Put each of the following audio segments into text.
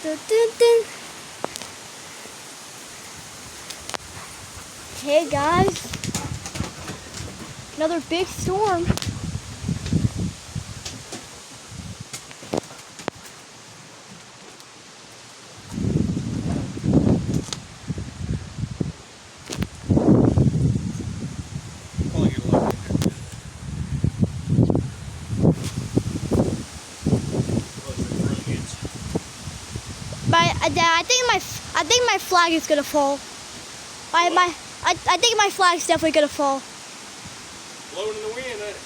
Dun, dun, dun. Hey guys, another big storm. But I think my flag is gonna fall. I think my flag's definitely gonna fall. Blowing in the wind, ain't it?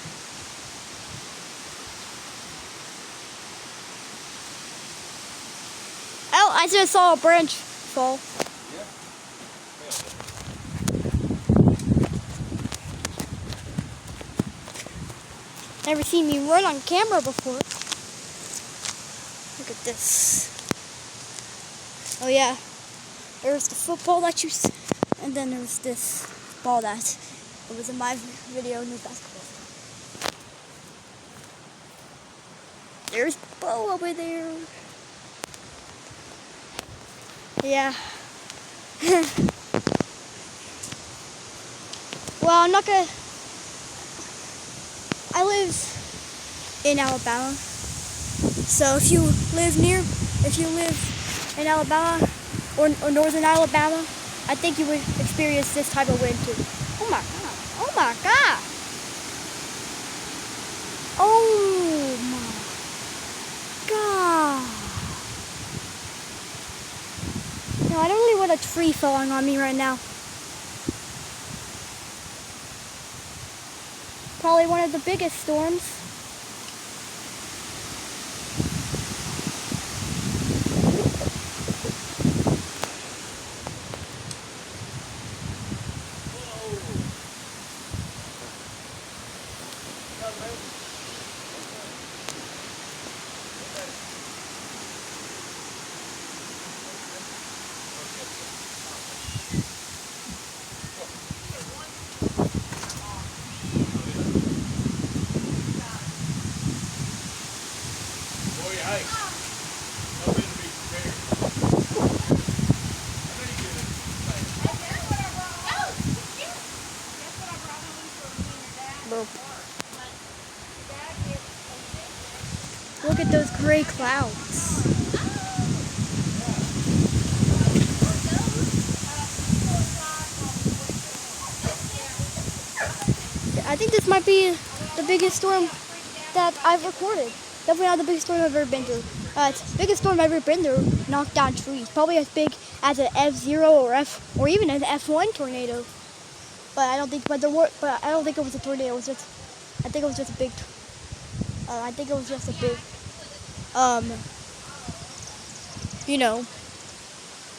Oh, I just saw a branch fall. Never seen me run on camera before. Look at this. Oh yeah, there's the football that you see, and then there's this ball that it was in my video, new basketball. There's Bo over there. Yeah. Well, I'm not gonna. I live in Alabama, so if you live in Alabama or northern Alabama, I think you would experience this type of wind too. Oh my god! Oh my god! Oh my god! No, I don't really want a tree falling on me right now. Probably one of the biggest storms. Look at those gray clouds. I think this might be the biggest storm that I've recorded. Definitely not the biggest storm I've ever been through. It's the biggest storm I've ever been through. Knocked down trees. Probably as big as an F0 or even an F1 tornado. But I don't think. But I don't think it was a tornado. It was just. I think it was just a big. I think it was just a big. You know,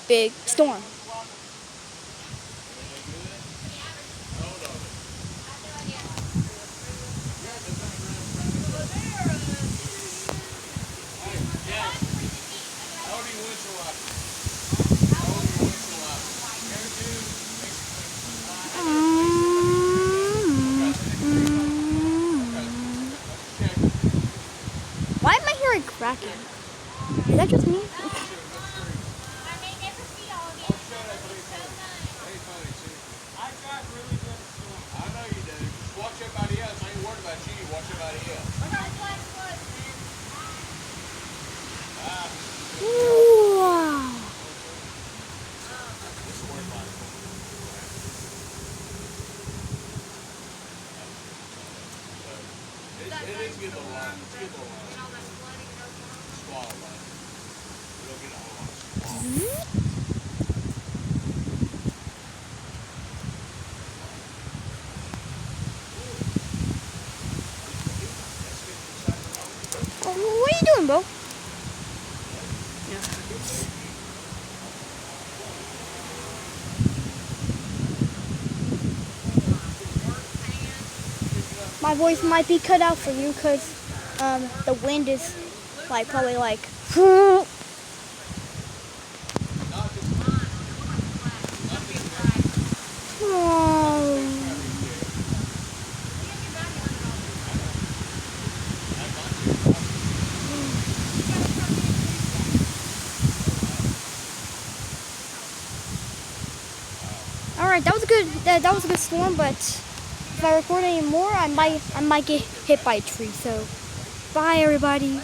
big storm. Why am I hearing cracking? Is that just me? Wow. It is getting a lot. It's getting a lot. Squall line. We don't get a whole lot of squall. What are you doing, Bo? My voice might be cut out for you because the wind is probably like. All right, that was a good. That was a good storm, but if I record any more, I might get hit by a tree. So, bye everybody.